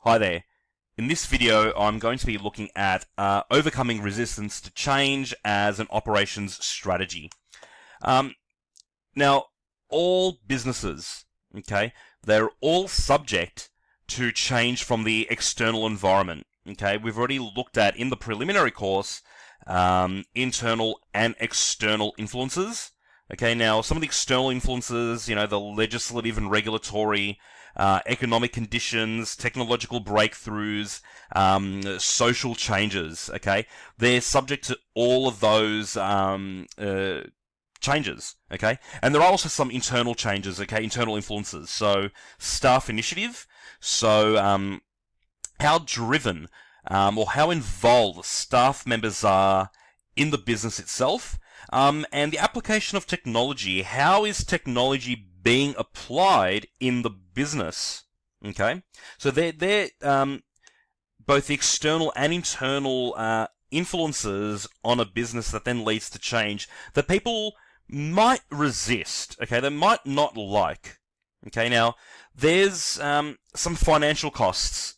Hi there. In this video, I'm going to be looking at overcoming resistance to change as an operations strategy. Now, all businesses, okay, they're all subject to change from the external environment. Okay, we've already looked at in the preliminary course internal and external influences. Okay, now some of the external influences, the legislative and regulatory, economic conditions, technological breakthroughs, social changes, okay? They're subject to all of those changes, okay? And there are also some internal changes, okay? Internal influences. So, staff initiative. So, how driven or how involved staff members are in the business itself. And the application of technology. How is technology being applied in the business? Okay, so they're both the external and internal influences on a business that then leads to change that people might resist. Okay, they might not like. Okay, now there's some financial costs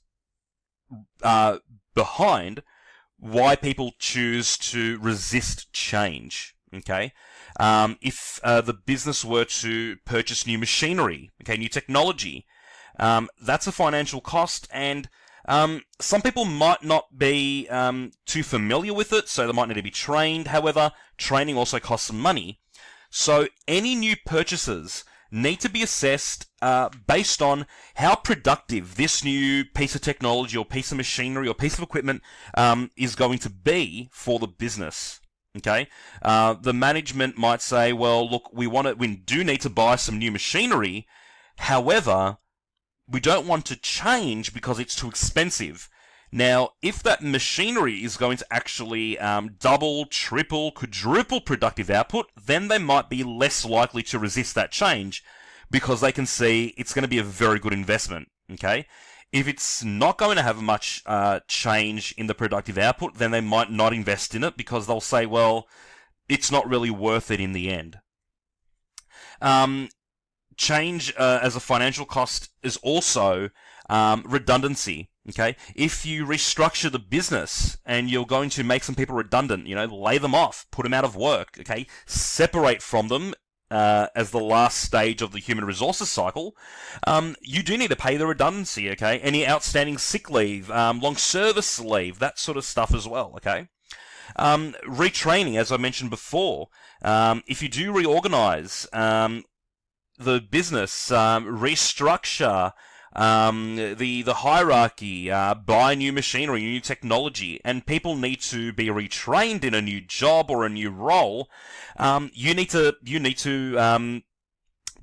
behind why people choose to resist change. Okay, if the business were to purchase new machinery, okay, new technology, that's a financial cost, and some people might not be too familiar with it, so they might need to be trained. However, training also costs some money. So any new purchases need to be assessed based on how productive this new piece of technology or piece of machinery or piece of equipment is going to be for the business. Okay, the management might say, well, look, we do need to buy some new machinery. However, we don't want to change because it's too expensive. Now, if that machinery is going to actually double, triple, quadruple productive output, then they might be less likely to resist that change because they can see it's going to be a very good investment. Okay. If it's not going to have much change in the productive output, then they might not invest in it because they'll say, well, it's not really worth it in the end. Change as a financial cost is also redundancy. Okay, if you restructure the business and you're going to make some people redundant, lay them off, put them out of work, okay, separate from them as the last stage of the human resources cycle, you do need to pay the redundancy, okay? Any outstanding sick leave, long service leave, that sort of stuff as well, okay? Retraining, as I mentioned before, if you do reorganize the business, restructure the hierarchy, buy new machinery, new technology, and people need to be retrained in a new job or a new role, you need to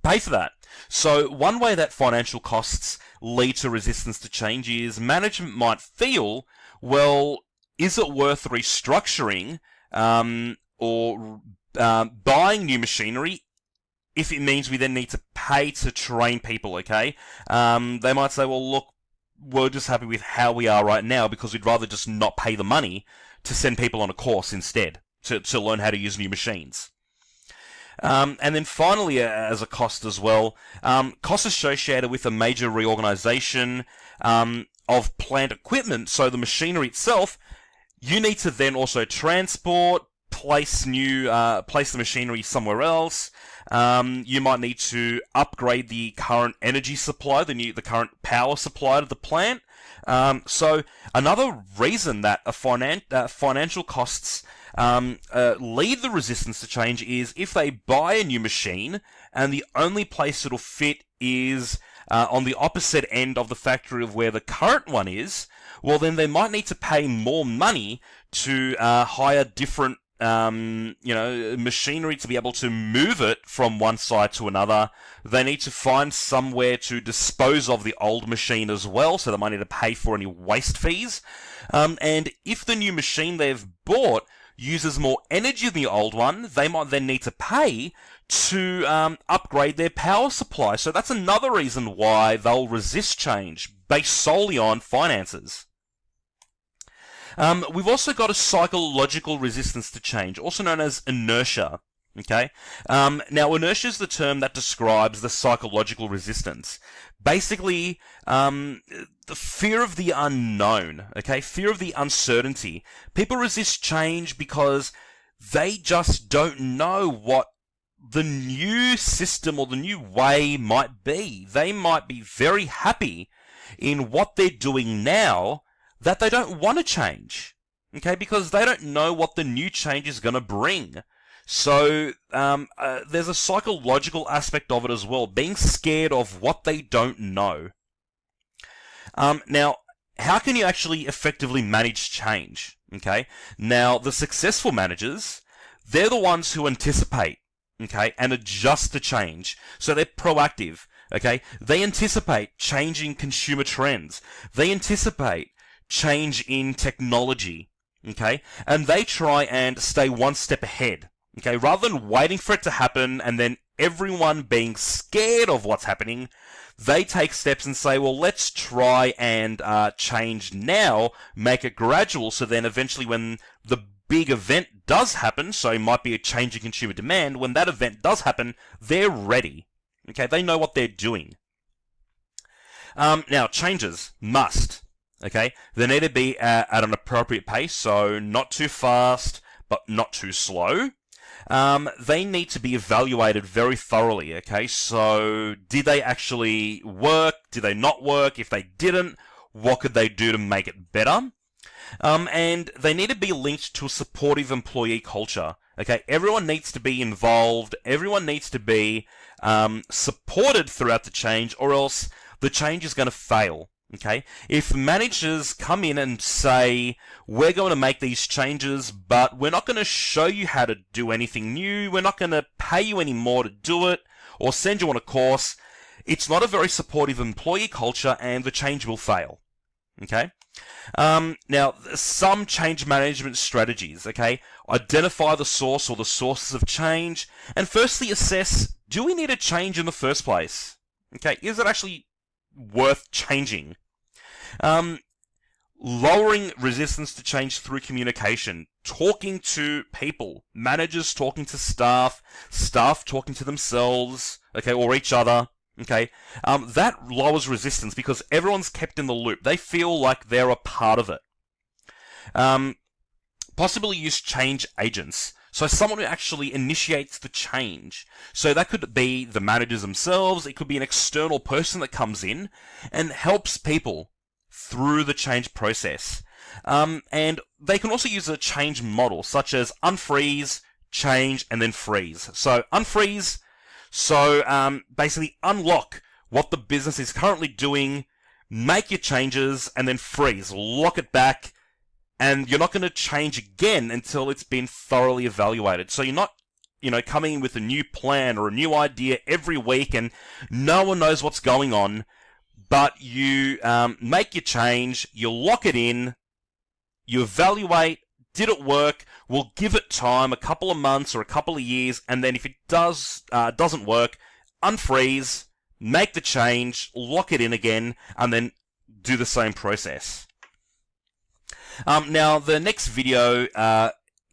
pay for that. So one way that financial costs lead to resistance to change is management might feel, well, is it worth restructuring or buying new machinery if it means we then need to pay to train people, okay? They might say, well, look, we're just happy with how we are right now because we'd rather just not pay the money to send people on a course instead to learn how to use new machines. And then finally, as a cost as well, costs associated with a major reorganization of plant equipment, so the machinery itself, you need to then also transport, place the machinery somewhere else. You might need to upgrade the current energy supply, the current power supply to the plant. So another reason that financial costs lead the resistance to change is if they buy a new machine and the only place it'll fit is on the opposite end of the factory of where the current one is, well, then they might need to pay more money to hire different machinery to be able to move it from one side to another. They need to find somewhere to dispose of the old machine as well, so they might need to pay for any waste fees. And if the new machine they've bought uses more energy than the old one, they might then need to pay to upgrade their power supply. So that's another reason why they'll resist change, based solely on finances. We've also got a psychological resistance to change, also known as inertia. Okay. Now, inertia is the term that describes the psychological resistance. Basically, the fear of the unknown. Okay, fear of the uncertainty. People resist change because they just don't know what the new system or the new way might be. They might be very happy in what they're doing now that they don't want to change. Okay, because they don't know what the new change is going to bring. So there's a psychological aspect of it as well, being scared of what they don't know. Now, how can you actually effectively manage change? Okay, now the successful managers, they're the ones who anticipate, okay, and adjust to change. So they're proactive, okay? They anticipate changing consumer trends. They anticipate change in technology, okay? And they try and stay one step ahead. Okay, rather than waiting for it to happen and then everyone being scared of what's happening, they take steps and say, well, let's try and change now, make it gradual, so then eventually when the big event does happen, so it might be a change in consumer demand, when that event does happen, they're ready. Okay, they know what they're doing. Now, changes must, okay, they need to be at an appropriate pace, so not too fast, but not too slow. They need to be evaluated very thoroughly, okay? So, did they actually work? Did they not work? If they didn't, what could they do to make it better? And they need to be linked to a supportive employee culture, okay? Everyone needs to be involved. Everyone needs to be supported throughout the change, or else the change is going to fail. Okay, if managers come in and say, we're going to make these changes, but we're not going to show you how to do anything new, we're not going to pay you any more to do it, or send you on a course, it's not a very supportive employee culture and the change will fail. Okay? Now, some change management strategies, okay? Identify the source or the sources of change, and firstly assess, do we need a change in the first place? Okay, is it actually worth changing? Lowering resistance to change through communication, talking to people, managers talking to staff, staff talking to themselves, okay, or each other, okay, that lowers resistance because everyone's kept in the loop. They feel like they're a part of it. Possibly use change agents. So someone who actually initiates the change. So that could be the managers themselves, it could be an external person that comes in and helps people through the change process. And they can also use a change model, such as unfreeze, change, and then freeze. So unfreeze, so basically unlock what the business is currently doing, make your changes, and then freeze, lock it back, and you're not going to change again until it's been thoroughly evaluated. So you're not, coming in with a new plan or a new idea every week and no one knows what's going on, but you make your change, you lock it in, you evaluate, did it work, we'll give it time, a couple of months or a couple of years, and then if it doesn't work, unfreeze, make the change, lock it in again, and then do the same process. Now, the next video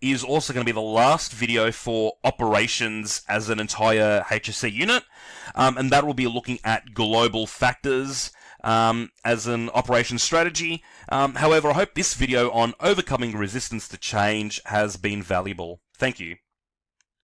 is also going to be the last video for operations as an entire HSC unit, and that will be looking at global factors as an operations strategy. However, I hope this video on overcoming resistance to change has been valuable. Thank you.